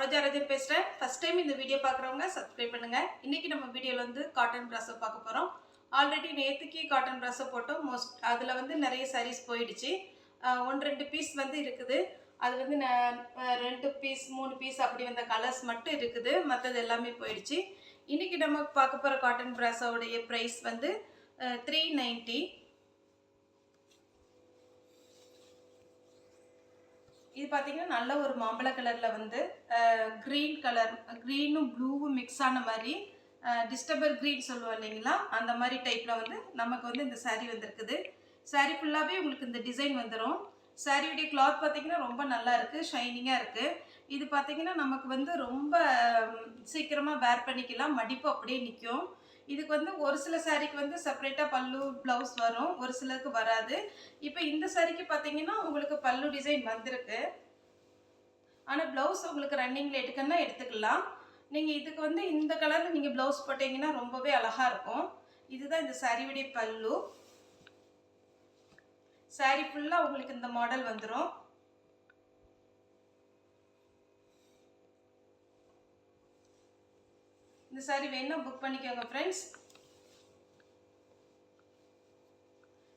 சரோஜா ராஜன் பேசுகிறேன். First time இந்த video பார்க்குறவங்க சப்ஸ்கிரைப் பண்ணுங்கள். இன்றைக்கி நம்ம வீடியோவில் வந்து காட்டன் ப்ராஸோ பார்க்க போகிறோம். ஆல்ரெடி நேற்றுக்கு காட்டன் ப்ராஸோ போட்டோம். அதில் வந்து நிறைய சாரீஸ் போயிடுச்சு. 1-2 பீஸ் வந்து இருக்குது. அது வந்து 2 பீஸ் 3 பீஸ் அப்படி வந்த கலர்ஸ் மட்டும் இருக்குது. மற்றது எல்லாமே போயிடுச்சு. இன்றைக்கி நம்ம பார்க்க போகிற காட்டன் ப்ராஸோடைய ப்ரைஸ் வந்து 390. இது பார்த்தீங்கன்னா நல்ல ஒரு மாம்பழ கலரில் வந்து க்ரீன் கலர், க்ரீனும் ப்ளூவும் மிக்ஸ் ஆன மாதிரி டிஸ்டர்பர் க்ரீன் சொல்லுவோம் இல்லைங்களா, அந்த மாதிரி டைப்பில் வந்து நமக்கு வந்து இந்த சாரீ வந்திருக்குது. சாரீ ஃபுல்லாகவே உங்களுக்கு இந்த டிசைன் வந்துடும். சாரியுடைய கிளாத் பார்த்தீங்கன்னா ரொம்ப நல்லா இருக்குது, ஷைனிங்காக இருக்குது. இது பார்த்தீங்கன்னா நமக்கு வந்து ரொம்ப சீக்கிரமாக வேர் பண்ணிக்கலாம், மடிப்பு அப்படியே நிற்கும். இதுக்கு வந்து ஒரு சில சாரீக்கு வந்து செப்பரேட்டாக பல்லு ப்ளவுஸ் வரும், ஒரு சிலருக்கு வராது. இப்போ இந்த சாரீக்கு பார்த்தீங்கன்னா உங்களுக்கு பல்லு டிசைன் வந்திருக்கு, ஆனால் ப்ளவுஸ் உங்களுக்கு ரன்னிங்கில் எடுக்கணும்னா எடுத்துக்கலாம். நீங்கள் இதுக்கு வந்து இந்த கலரில் நீங்கள் ப்ளவுஸ் போட்டிங்கன்னா ரொம்பவே அழகாக இருக்கும். இதுதான் இந்த சாரியுடைய பல்லு. சாரீ ஃபுல்லாக உங்களுக்கு இந்த மாடல் வந்துடும். இந்த சாரீ வேணும்னா புக் பண்ணிக்கோங்க ஃப்ரெண்ட்ஸ்.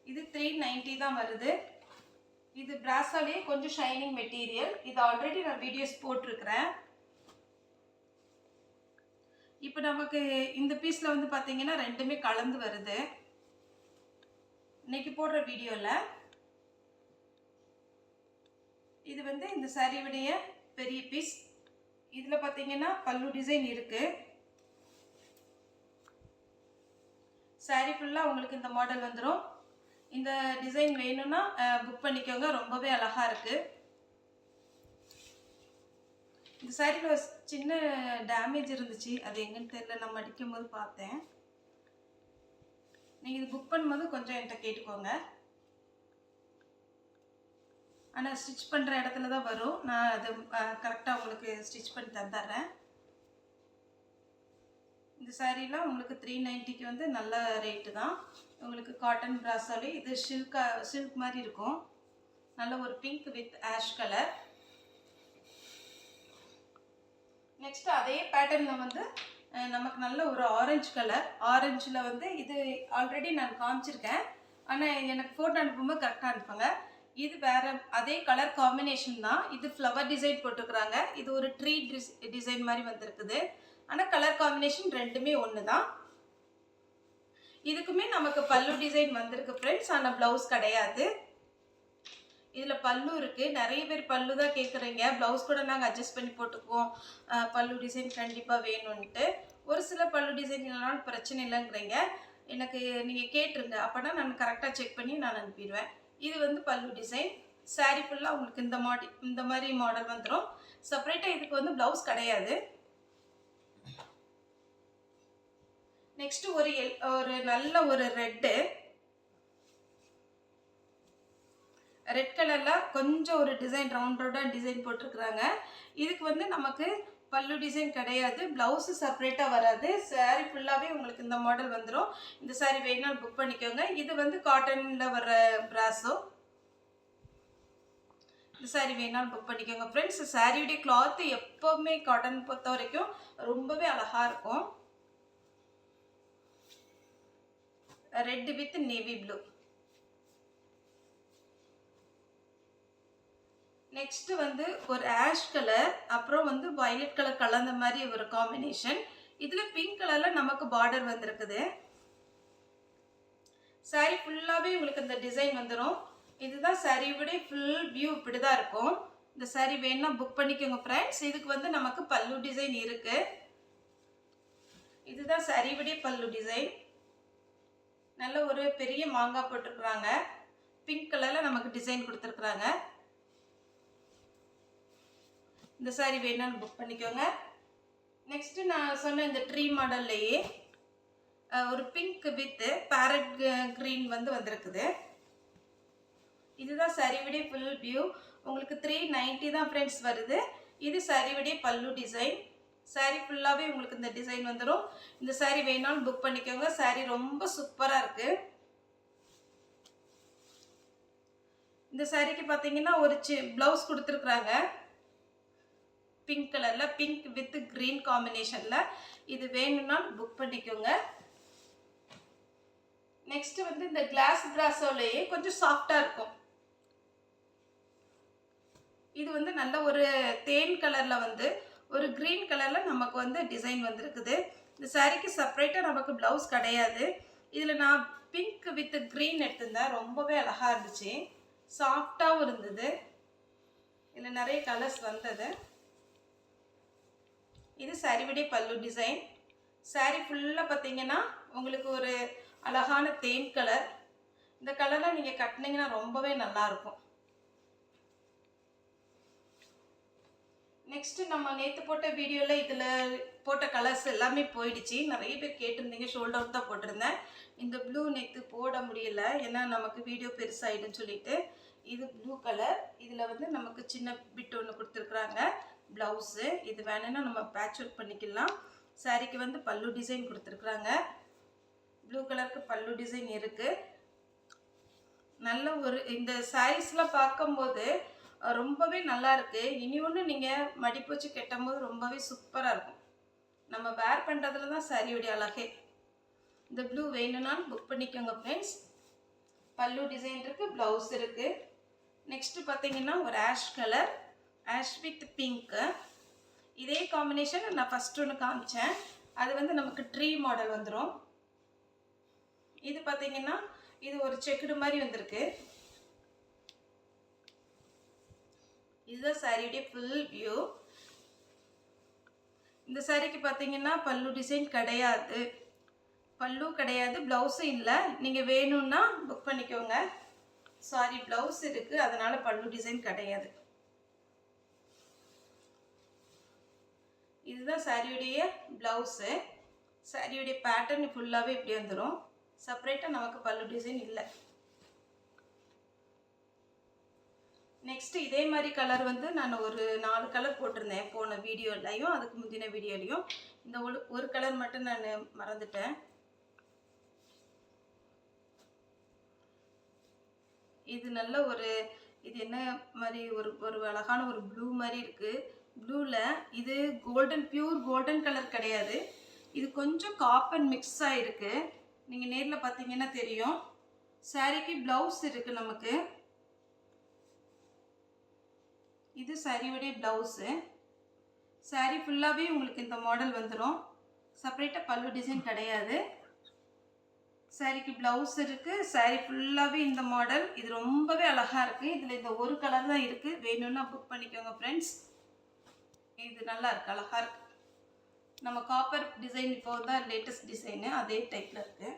இது 390 தான் வருது. இது பிராஸாலே கொஞ்சம் ஷைனிங் மெட்டீரியல். இது ஆல்ரெடி நான் வீடியோஸ் போட்டிருக்கிறேன். இப்போ நமக்கு இந்த பீஸில் வந்து பார்த்தீங்கன்னா ரெண்டுமே கலந்து வருது இன்னைக்கு போடுற வீடியோவில். இது வந்து இந்த சாரியுடைய பெரிய பீஸ். இதில் பார்த்தீங்கன்னா பல்லு டிசைன் இருக்குது. சாரீ ஃபுல்லாக உங்களுக்கு இந்த மாடல் வந்துடும். இந்த டிசைன் வேணும்னா புக் பண்ணிக்கோங்க, ரொம்பவே அழகாக இருக்குது. இந்த சாரியில் ஒரு சின்ன டேமேஜ் இருந்துச்சு, அது எங்கன்னு தெரியல, நான் மடிக்கும் போது பார்த்தேன். நீங்கள் இது புக் பண்ணும்போது கொஞ்சம் என்கிட்ட கேட்டுக்கோங்க. ஆனால் ஸ்டிச் பண்ணுற இடத்துல தான் வரும், நான் அது கரெக்டாக உங்களுக்கு ஸ்டிச் பண்ணி தந்துடுறேன். இந்த சாரீலாம் உங்களுக்கு 390க்கு வந்து நல்ல ரேட்டு தான். உங்களுக்கு காட்டன் பிராஸாலே இது சில்க் மாதிரி இருக்கும். நல்ல ஒரு pink with ash colour. Next அதே பேட்டர்னில் வந்து நமக்கு நல்ல ஒரு ஆரஞ்சு கலர். ஆரஞ்சில் வந்து இது ஆல்ரெடி நான் காமிச்சிருக்கேன், ஆனால் எனக்கு ஃபோட்டோ அனுப்பும்போது கரெக்டாக அனுப்புங்க. இது வேறு அதே கலர் காம்பினேஷன் தான். இது ஃப்ளவர் டிசைன் போட்டுக்கிறாங்க. இது ஒரு ட்ரீ டிசைன் மாதிரி வந்திருக்குது, ஆனால் கலர் காம்பினேஷன் ரெண்டுமே ஒன்று தான். இதுக்குமே நமக்கு பல்லு டிசைன் வந்திருக்கு ஃப்ரெண்ட்ஸ், ஆனால் ப்ளவுஸ் கிடையாது. இதில் பல்லு இருக்குது. நிறைய பேர் பல்லு தான் கேட்குறீங்க, ப்ளவுஸ் கூட நாங்கள் அட்ஜஸ்ட் பண்ணி போட்டுக்குவோம், பல்லு டிசைன் கண்டிப்பாக வேணும்ன்ட்டு. ஒரு சில பல்லு டிசைன் இல்லைனாலும் பிரச்சனை இல்லைங்கிறீங்க. எனக்கு நீங்கள் கேட்டுருங்க, அப்போனா நான் கரெக்டாக செக் பண்ணி நான் அனுப்பிடுவேன். இது வந்து பல்லு டிசைன். சாரீ ஃபுல்லாக உங்களுக்கு இந்த மாதிரி மாடல் வந்துடும். செப்பரேட்டாக இதுக்கு வந்து ப்ளவுஸ் கிடையாது. நெக்ஸ்ட் ஒரு நல்ல ஒரு ரெட் கலர்ல கொஞ்சம் ஒரு டிசைன் ரவுண்டா டிசைன் போட்டிருக்கிறாங்க. இதுக்கு வந்து நமக்கு பல்லு டிசைன் கிடையாது, பிளவுஸ் செப்பரேட்டா வராது. சாரி ஃபுல்லாவே உங்களுக்கு இந்த மாடல் வந்துடும். இந்த சாரி வேணாலும் புக் பண்ணிக்கோங்க. இது வந்து காட்டன்ல வர பிராஸோ. இந்த சாரி வேணாலும் புக் பண்ணிக்கோங்க ஃப்ரெண்ட்ஸ். சாரியுடைய கிளாத் எப்பவுமே காட்டன் பொறுத்த வரைக்கும் ரொம்பவே அழகா இருக்கும். Red with navy blue. Next வந்து ஒரு ஆஷ் கலர், அப்புறம் வந்து வயலட் கலர் கலந்த மாதிரி ஒரு காம்பினேஷன். இதுல பிங்க் கலர்ல நமக்கு பார்டர் வந்திருக்குது. சாரி ஃபுல்லாவே உங்களுக்கு இந்த டிசைன் வந்துடும். இதுதான் சாரியுடைய ஃபுல் வியூ, இப்படிதான் இருக்கும். இந்த சாரி வேணும்னா புக் பண்ணிக்கோங்க ஃப்ரெண்ட்ஸ். இதுக்கு வந்து நமக்கு பல்லு டிசைன் இருக்கு. இதுதான் சாரியுடைய பல்லு டிசைன். நல்ல ஒரு பெரிய மாங்காய் போட்டிருக்கிறாங்க. பிங்க் கலர்ல நமக்கு டிசைன் கொடுத்துருக்குறாங்க. இந்த சாரி வேணாலும் புக் பண்ணிக்கோங்க. நெக்ஸ்ட் நான் சொன்ன இந்த ட்ரீ மாடல்லையே ஒரு பிங்க் வித் பேரட் கிரீன் வந்து வந்திருக்குது. இதுதான் சாரியுடைய ஃபுல் வியூ. உங்களுக்கு 390 தான் ஃப்ரெண்ட்ஸ் வருது. இது சாரியுடைய பல்லு டிசைன். சாரி ஃபுல்லாகவே உங்களுக்கு இந்த டிசைன் வந்துடும். இந்த சாரி வேணாலும் புக் பண்ணிக்கோங்க. சாரி ரொம்ப சூப்பராக இருக்குது. இந்த சாரிக்கு பார்த்தீங்கன்னா ஒரு ப்ளவுஸ் கொடுத்துருக்குறாங்க. பிங்க் கலரில், பிங்க் வித் க்ரீன் காம்பினேஷனில். இது வேணும்னா புக் பண்ணிக்கோங்க. நெக்ஸ்ட் வந்து இந்த கிளாஸ் பிராஸோலேயே கொஞ்சம் சாஃப்டாக இருக்கும். இது வந்து நல்ல ஒரு தேன் கலரில் வந்து ஒரு க்ரீன் கலரில் நமக்கு வந்து டிசைன் வந்திருக்குது. இந்த சாரீக்கு செப்பரேட்டாக நமக்கு ப்ளவுஸ் கிடையாது. இதில் நான் பிங்க் வித் க்ரீன் எடுத்திருந்தேன். ரொம்பவே அழகாக இருந்துச்சு, சாஃப்டாகவும் இருந்தது. இதில் நிறைய கலர்ஸ் வந்தது. இது சாரியுடைய பல்லு டிசைன். சாரீ ஃபுல்லாக பார்த்தீங்கன்னா உங்களுக்கு ஒரு அழகான தேன் கலர். இந்த கலரில் நீங்கள் கட்டினீங்கன்னா ரொம்பவே நல்லாயிருக்கும். நெக்ஸ்ட்டு நம்ம நேற்று போட்ட வீடியோவில் இதில் போட்ட கலர்ஸ் எல்லாமே போயிடுச்சு. நிறைய பேர் கேட்டிருந்தீங்க, ஷோல்டர் தான் போட்டிருந்தேன். இந்த ப்ளூ நேற்று போட முடியல, ஏன்னா நமக்கு வீடியோ பெருசாகிடுன்னு சொல்லிட்டு. இது ப்ளூ கலர். இதில் வந்து நமக்கு சின்ன பிட் ஒன்று கொடுத்துருக்குறாங்க ப்ளவுஸு. இது வேணும்னா நம்ம பேட்ச் ஒர்க் பண்ணிக்கலாம். சாரீக்கு வந்து பல்லு டிசைன் கொடுத்துருக்குறாங்க. ப்ளூ கலருக்கு பல்லு டிசைன் இருக்குது. நல்ல ஒரு இந்த சாரீஸ்லாம் பார்க்கும்போது ரொம்பவே நல்லா இருக்கு. இனி ஒன்று நீங்கள் மடிப்பு வச்சு கட்டும் போது ரொம்பவே சூப்பராக இருக்கும். நம்ம வேர் பண்ணுறதுல தான் சாரியோடைய அழகே. இந்த ப்ளூ வேணும்னாலும் புக் பண்ணிக்கோங்க ஃப்ரெண்ட்ஸ். பல்லு டிசைன் இருக்குது, ப்ளவுஸ் இருக்குது. நெக்ஸ்ட்டு பார்த்தீங்கன்னா ஒரு ash colour, ash with pink. இதே காம்பினேஷன் நான் ஃபஸ்ட் ஒன்று காமிச்சேன். அது வந்து நமக்கு ட்ரீ மாடல் வந்துடும். இது பார்த்தீங்கன்னா இது ஒரு செக்குடு மாதிரி வந்திருக்கு. இதுதான் சாரியுடைய ஃபுல் வியூ. இந்த சாரிக்கு பார்த்தீங்கன்னா பல்லு டிசைன் கிடையாது, பல்லு கிடையாது, ப்ளவுஸும் இல்லை. நீங்கள் வேணும்னா புக் பண்ணிக்கோங்க. சாரி, ப்ளவுஸ் இருக்குது, அதனால் பல்லு டிசைன் கிடையாது. இதுதான் சாரியுடைய ப்ளவுஸு. சாரியுடைய பேட்டர்ன் ஃபுல்லாகவே இப்படி வந்துடும். செப்பரேட்டாக நமக்கு பல்லு டிசைன் இல்லை. நெக்ஸ்ட்டு இதே மாதிரி கலர் வந்து நான் ஒரு 4 கலர் போட்டிருந்தேன் போன வீடியோலையும் அதுக்கு முந்தின வீடியோலையும். இந்த ஒரு கலர் மட்டும் நான் மறந்துட்டேன். இது நல்ல ஒரு, இது என்ன மாதிரி ஒரு அழகான ஒரு ப்ளூ மாதிரி இருக்குது. ப்ளூவில் இது கோல்டன், பியூர் கோல்டன் கலர் கிடையாது. இது கொஞ்சம் காப்பர் மிக்ஸ் ஆகிருக்கு. நீங்கள் நேரில் பார்த்தீங்கன்னா தெரியும். சாரிக்கு ப்ளவுஸ் இருக்குது நமக்கு. இது சாரியோடைய ப்ளவுஸு. சாரி ஃபுல்லாகவே உங்களுக்கு இந்த மாடல் வந்துடும். செப்பரேட்டாக பல்லு டிசைன் கிடையாது. சாரிக்கு ப்ளவுஸ் இருக்குது. சாரி ஃபுல்லாகவே இந்த மாடல். இது ரொம்பவே அழகாக இருக்குது. இதில் இந்த ஒரு கலர் தான் இருக்குது. வேணும்னா புக் பண்ணிக்கோங்க ஃப்ரெண்ட்ஸ். இது நல்லா இருக்குது, அழகாக இருக்குது. நம்ம காப்பர் டிசைன் இப்போ தான் லேட்டஸ்ட் டிசைனு, அதே டைப்பில் இருக்குது.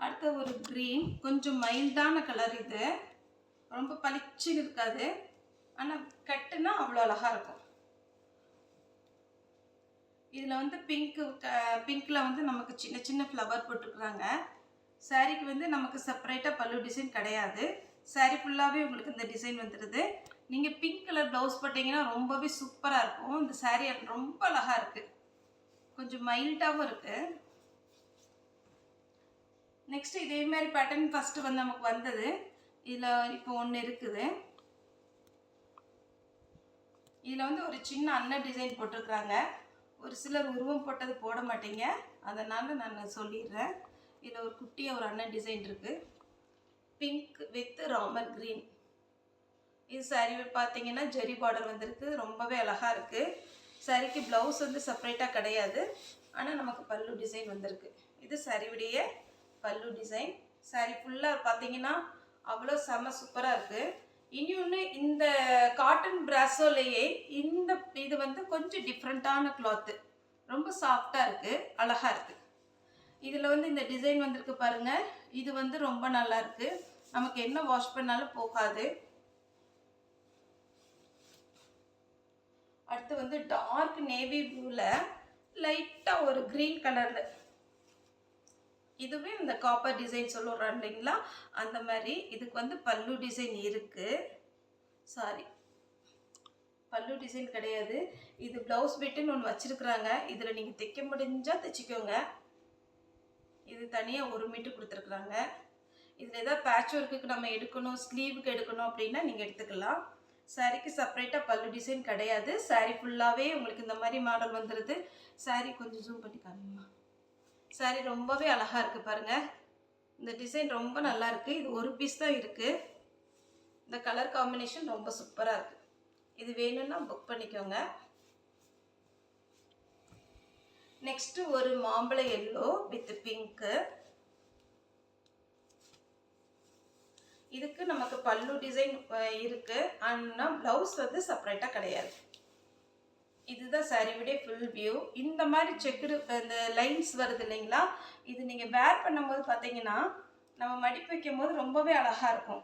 அடுத்த ஒரு க்ரீன், கொஞ்சம் மைல்டான கலர். இது ரொம்ப பளிச்சுன்னு இருக்காது, ஆனால் கட்டுனா அவ்வளோ அழகாக இருக்கும். இதில் வந்து பிங்க்கில் வந்து நமக்கு சின்ன சின்ன ஃப்ளவர் போட்டிருக்குறாங்க. சாரீக்கு வந்து நமக்கு செப்பரேட்டாக பல்லு டிசைன் கிடையாது. சாரீ ஃபுல்லாகவே உங்களுக்கு இந்த டிசைன் வந்துடுது. நீங்கள் பிங்க் கலர் ப்ளவுஸ் போட்டிங்கன்னா ரொம்பவே சூப்பராக இருக்கும். இந்த சாரீ ரொம்ப அழகாக இருக்குது, கொஞ்சம் மைல்டாகவும் இருக்குது. நெக்ஸ்ட்டு இதே மாதிரி பேட்டர்ன் ஃபஸ்ட்டு வந்து நமக்கு வந்தது. இதில் இப்போ ஒன்று இருக்குது. இதில் வந்து ஒரு சின்ன அண்ணன் டிசைன் போட்டிருக்காங்க. ஒரு சிலர் உருவம் போட்டது போட மாட்டீங்க, அதனால் நான் சொல்லிடுறேன். இதில் ஒரு குட்டியாக ஒரு அண்ணன் டிசைன் இருக்குது. Pink with Ramar green. இது சாரீ பார்த்தீங்கன்னா ஜெரி பார்டர் வந்திருக்கு. ரொம்பவே அழகாக இருக்குது. சாரீக்கு ப்ளவுஸ் வந்து செப்பரேட்டாக கிடையாது, ஆனால் நமக்கு பல்லு டிசைன் வந்திருக்கு. இது சாரியுடைய பல்லு டிசைன். சாரீ ஃபுல்லாக பார்த்தீங்கன்னா அவ்வளோ செம்ம சூப்பராக இருக்குது. இன்னொன்று, இந்த காட்டன் பிராஸோலேயே இந்த இது வந்து கொஞ்சம் டிஃப்ரெண்ட்டான கிளாத்து, ரொம்ப சாஃப்டாக இருக்குது, அழகாக இருக்குது. இதில் வந்து இந்த டிசைன் வந்திருக்கு பாருங்கள். இது வந்து ரொம்ப நல்லா இருக்குது. நமக்கு என்ன வாஷ் பண்ணாலும் போகாது. அடுத்து வந்து டார்க் நேவி ப்ளூவில் லைட்டாக ஒரு க்ரீன் கலரில், இதுவே இந்த காப்பர் டிசைன் சொல்லுறோம் இல்லைங்களா, அந்த மாதிரி. இதுக்கு வந்து பல்லு டிசைன் இருக்குது. சாரி, பல்லு டிசைன் கிடையாது. இது ப்ளவுஸ் பிட்டுன்னு ஒன்று வச்சுருக்குறாங்க. இதில் நீங்கள் தைக்க முடிஞ்சால் தைச்சிக்கோங்க. இது தனியாக 1 மீட்டர் கொடுத்துருக்குறாங்க. இதில் ஏதாவது பேட்ச் ஒர்க்குக்கு நம்ம எடுக்கணும், ஸ்லீவுக்கு எடுக்கணும் அப்படின்னா நீங்கள் எடுத்துக்கலாம். சாரிக்கு செப்பரேட்டாக பல்லு டிசைன் கிடையாது. சாரி ஃபுல்லாகவே உங்களுக்கு இந்த மாதிரி மாடல் வந்துடுது. சாரி கொஞ்சம் ஜூம் பண்ணி காமிங்கம்மா. சாரி ரொம்பவே அழகாக இருக்குது பாருங்கள். இந்த டிசைன் ரொம்ப நல்லா இருக்குது. இது ஒரு பீஸ் தான் இருக்குது. இந்த கலர் காம்பினேஷன் ரொம்ப சூப்பராக இருக்குது. இது வேணும்னா புக் பண்ணிக்கோங்க. நெக்ஸ்ட்டு ஒரு மாம்பழ எல்லோ வித் பிங்க்கு. இதுக்கு நமக்கு பல்லு டிசைன் இருக்குது. ஆனால் ப்ளவுஸ் வந்து செப்பரேட்டாக கிடையாது. இதுதான் சாரியுடைய ஃபுல் வியூ. இந்த மாதிரி செக்குடு இந்த லைன்ஸ் வருது இல்லைங்களா, இது நீங்கள் வேர் பண்ணும்போது பார்த்தீங்கன்னா நம்ம மடிப்பு வைக்கும் போது ரொம்பவே அழகாக இருக்கும்.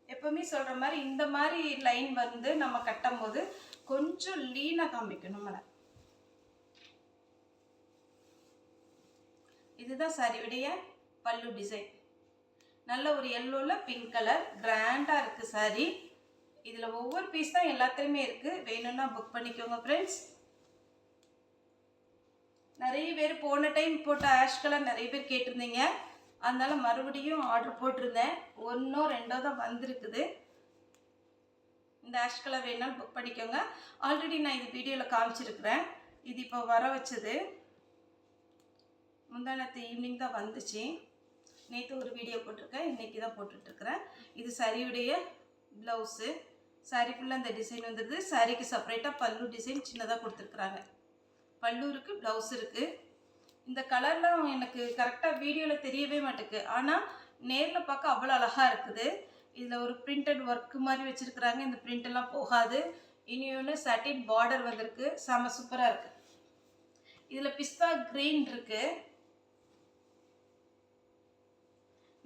எப்பவுமே சொல்கிற மாதிரி இந்த மாதிரி லைன் வந்து நம்ம கட்டும் போது கொஞ்சம் லீனாக காமிக்கும் நம்மளை. இதுதான் சாரியுடைய பல்லு டிசைன். நல்ல ஒரு எல்லோவில் பிங்க் கலர் கிராண்டாக இருக்குது சாரி. இதில் ஒவ்வொரு பீஸ் தான் எல்லாத்தையுமே இருக்குது. வேணும்னா புக் பண்ணிக்கோங்க ஃப்ரெண்ட்ஸ். நிறைய பேர் போன டைம் போட்ட ஆஷ் கலர் நிறைய பேர் கேட்டிருந்தீங்க. அதனால மறுபடியும் ஆர்டர் போட்டிருந்தேன். 1ஓ 2ஓ தான் வந்திருக்குது. இந்த ஆஷ் கலர் வேணாலும் புக் பண்ணிக்கோங்க. ஆல்ரெடி நான் இது வீடியோவில் காமிச்சிருக்கிறேன். இது இப்போ வர வச்சது. முந்தானத்து ஈவினிங் தான் வந்துச்சு. நேற்று ஒரு வீடியோ போட்டிருக்கேன், இன்றைக்கி தான் போட்டுட்ருக்கிறேன். இது சாரியுடைய ப்ளவுஸு. சாரி ஃபுல்லாக இந்த டிசைன் வந்துடுது. சாரிக்கு செப்பரேட்டாக பல்லு டிசைன் சின்னதாக கொடுத்துருக்குறாங்க. பல்லு இருக்குது, ப்ளவுஸ் இருக்குது. இந்த கலர்லாம் எனக்கு கரெக்டாக வீடியோவில் தெரியவே மாட்டேங்குது. ஆனால் நேரில் பார்க்க அவ்வளோ அழகாக இருக்குது. இதில் ஒரு பிரிண்டட் ஒர்க்கு மாதிரி வச்சுருக்குறாங்க. இந்த பிரிண்டெல்லாம் போகாது. இனி ஒன்று சாட்டின் பார்டர் வந்திருக்கு. செம சூப்பராக இருக்குது. இதில் பிஸ்தா க்ரீன் இருக்குது.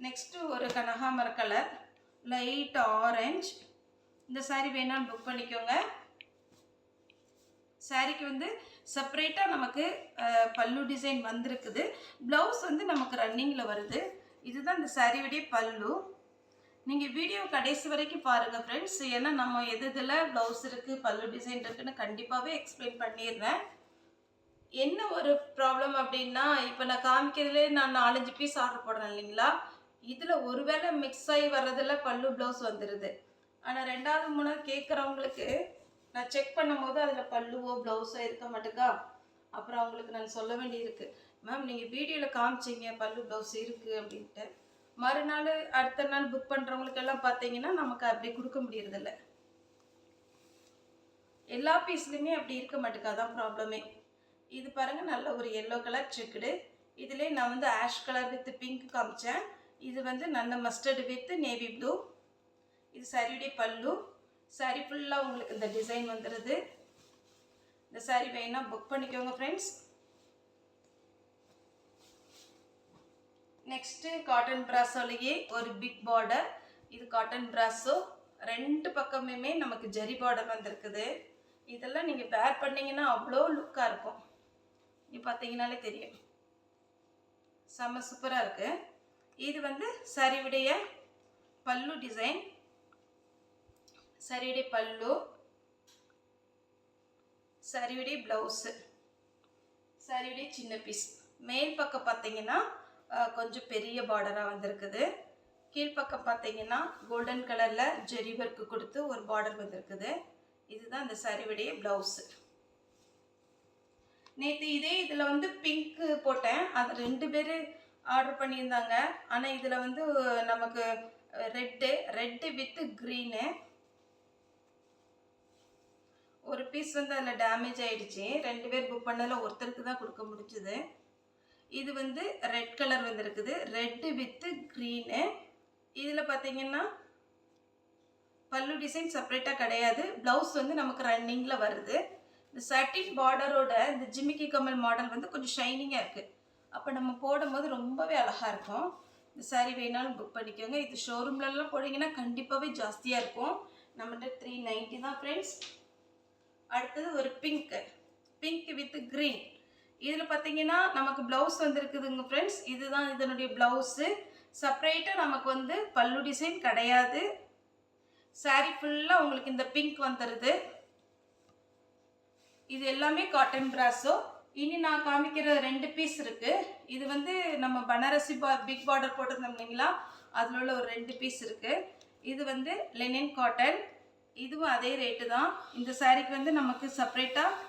நெக்ஸ்ட்டு ஒரு கனகாமர கலர் லைட் ஆரஞ்ச். இந்த சாரீ வேணாலும் புக் பண்ணிக்கோங்க. சாரிக்கு வந்து செப்பரேட்டாக நமக்கு பல்லு டிசைன் வந்திருக்குது. ப்ளவுஸ் வந்து நமக்கு ரன்னிங்கில் வருது. இதுதான் இந்த சாரியுடைய பல்லு. நீங்கள் வீடியோ கடைசி வரைக்கும் பாருங்கள் ஃப்ரெண்ட்ஸ். ஏன்னா நம்ம எதில் ப்ளவுஸ் இருக்குது பல்லு டிசைன் இருக்குதுன்னு கண்டிப்பாகவே எக்ஸ்பிளைன் பண்ணிடுறேன். என்ன ஒரு ப்ராப்ளம் அப்படின்னா, இப்போ நான் காமிக்கிறதுலே நான் 4-5 பீஸ் ஆர்டர் போடுறேன் இல்லைங்களா, இதில் ஒருவேளை மிக்ஸ் ஆகி வர்றதில் பல்லு ப்ளவுஸ் வந்துடுது. ஆனால் 2வது 3வது கேட்குறவங்களுக்கு நான் செக் பண்ணும்போது அதில் பல்லுவோ ப்ளவுஸோ இருக்க மாட்டேக்கா. அப்புறம் அவங்களுக்கு நான் சொல்ல வேண்டியிருக்கு, மேம் நீங்கள் வீடியோவில் காமிச்சிங்க பல்லு ப்ளவுஸ் இருக்குது அப்படின்ட்டு. மறுநாள் அடுத்த நாள் புக் பண்ணுறவங்களுக்கெல்லாம் பார்த்தீங்கன்னா நமக்கு அப்படி கொடுக்க முடியறதில்ல. எல்லா பீஸ்லையுமே அப்படி இருக்க மாட்டேக்கா, தான் ப்ராப்ளமே. இது பாருங்கள், நல்ல ஒரு எல்லோ கலர் செக்குடு. இதிலே நான் வந்து ஆஷ் கலர் வித் பிங்க் காமிச்சேன். இது வந்து நல்ல மஸ்டர்டு வித் நேவி ப்ளூ. இது சாரியுடைய பல்லு. சாரி ஃபுல்லாக உங்களுக்கு இந்த டிசைன் வந்துடுது. இந்த சாரி வேணா புக் பண்ணிக்கோங்க ஃப்ரெண்ட்ஸ். நெக்ஸ்ட்டு காட்டன் பிராஸோலையே ஒரு பிக் பார்டர். இது காட்டன் பிராஸோ. 2 பக்கமுமே நமக்கு ஜரி பார்டர் வந்திருக்குது. இதெல்லாம் நீங்கள் வேர் பண்ணிங்கன்னா அவ்வளோ லுக்காக இருக்கும். இது பார்த்தீங்கன்னாலே தெரியும், செம்ம சூப்பராக இருக்குது. இது வந்து சாரியுடைய பல்லு டிசைன். சாரியுடைய பல்லு, சாரியுடைய ப்ளவுஸு, சாரியுடைய சின்ன பீஸ். மேல் பக்கம் பார்த்தீங்கன்னா கொஞ்சம் பெரிய பார்டராக வந்திருக்குது. கீழ்ப்பக்கம் பார்த்தீங்கன்னா கோல்டன் கலரில் ஜெரி ஒர்க்கு கொடுத்து ஒரு பார்டர் வந்திருக்குது. இதுதான் இந்த சாரியுடைய ப்ளவுஸு. நேற்று இதே இதில் வந்து பிங்க்கு போட்டேன். அது 2 பேர் ஆர்டர் பண்ணியிருந்தாங்க. ஆனால் இதில் வந்து நமக்கு ரெட்டு வித்து க்ரீனு. ஒரு பீஸ் வந்து அதில் டேமேஜ் ஆகிடுச்சு. 2 பேர் புக் பண்ணதில் ஒருத்தருக்கு தான் கொடுக்க முடிஞ்சுது. இது வந்து ரெட் கலர் வந்துருக்குது, ரெட்டு வித்து க்ரீனு. இதில் பார்த்தீங்கன்னா பல்லு டிசைன் செப்பரேட்டாக கிடையாது. ப்ளவுஸ் வந்து நமக்கு ரன்னிங்கில் வருது. இந்த சாட்டின் பார்டரோட இந்த ஜிமிக்கி கமல் மாடல் வந்து கொஞ்சம் ஷைனிங்காக இருக்குது. அப்போ நம்ம போடும்போது ரொம்பவே அழகாக இருக்கும். இந்த சாரீ வேணாலும் புக் பண்ணிக்கோங்க. இது ஷோரூம்லலாம் போட்டிங்கன்னா கண்டிப்பாகவே ஜாஸ்தியாக இருக்கும். நம்மகிட்ட 390 தான் ஃப்ரெண்ட்ஸ். அடுத்தது ஒரு பிங்க் வித் க்ரீன். இதில் பார்த்தீங்கன்னா நமக்கு ப்ளவுஸ் வந்துருக்குதுங்க ஃப்ரெண்ட்ஸ். இதுதான் இதனுடைய ப்ளவுஸு. செப்பரேட்டாக நமக்கு வந்து பல்லு டிசைன் கிடையாது. சாரீ ஃபுல்லாக உங்களுக்கு இந்த பிங்க் வந்துடுது. இது எல்லாமே காட்டன் பிராஸோ. இனி நான் காமிக்கிற 2 பீஸ் இருக்குது. இது வந்து நம்ம பனாரசி பிக் பார்டர் போட்டிருந்தோம் இல்லைங்களா, அதில் உள்ள ஒரு 2 பீஸ் இருக்குது. இது வந்து லெனின் காட்டன். இதுவும் அதே ரேட்டு தான். இந்த சாரீக்கு வந்து நமக்கு செப்பரேட்டாக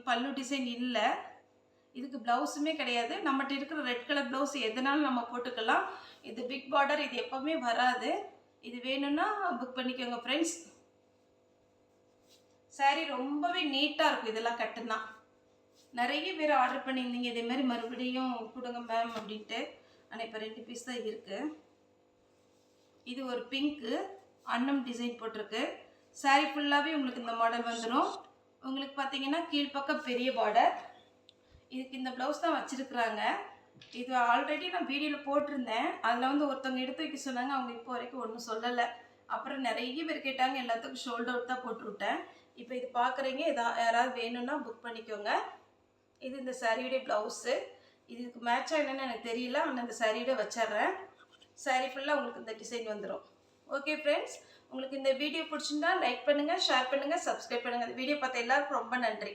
பல்லு டிசைன் இல்லை. இதுக்கு ப்ளவுஸுமே கிடையாது. நம்மகிட்ட இருக்கிற ரெட் கலர் ப்ளவுஸ் எதுனாலும் நம்ம போட்டுக்கலாம். இது பிக் பார்டர், இது எப்போவுமே வராது. இது வேணும்னா புக் பண்ணிக்கோங்க ஃப்ரெண்ட்ஸ். சாரீ ரொம்பவே நீட்டாக இருக்கும் இதெல்லாம் கட்டுனா. நிறைய பேர் ஆர்டர் பண்ணியிருந்தீங்க இதே மாதிரி மறுபடியும் கொடுங்க மேம் அப்படின்ட்டு. ஆனால் இப்போ 2 பீஸ் தான் இருக்குது. இது ஒரு பிங்க்கு அன்னம் டிசைன் போட்டிருக்கு. சாரீ ஃபுல்லாகவே உங்களுக்கு இந்த மாடல் வந்துடும். உங்களுக்கு பார்த்தீங்கன்னா கீழ்ப்பக்கம் பெரிய பார்டர். இதுக்கு இந்த ப்ளவுஸ் தான் வச்சுருக்குறாங்க. இது ஆல்ரெடி நான் வீடியோவில் போட்டிருந்தேன். அதில் வந்து ஒருத்தவங்க எடுத்து வைக்க சொன்னாங்க. அவங்க இப்போ வரைக்கும் ஒன்றும் சொல்லலை. அப்புறம் நிறைய பேர் கேட்டாங்க. எல்லாத்துக்கும் ஷோல்டர் அவுட் தான் போட்டு விட்டேன். இப்போ இது பார்க்குறீங்க. யாராவது வேணும்னா புக் பண்ணிக்கோங்க. இது இந்த சாரியுடைய ப்ளவுஸு. இதுக்கு மேட்சாக என்னென்னு எனக்கு தெரியல. ஆனால் இந்த சாரியோட வச்சிட்றேன். சாரீ ஃபுல்லாக உங்களுக்கு இந்த டிசைன் வந்துடும். ஓகே ஃப்ரெண்ட்ஸ், உங்களுக்கு இந்த வீடியோ பிடிச்சிருந்தா லைக் பண்ணுங்கள், ஷேர் பண்ணுங்கள், சப்ஸ்கிரைப் பண்ணுங்கள். இந்த வீடியோ பார்த்த எல்லாருக்கும் ரொம்ப நன்றி.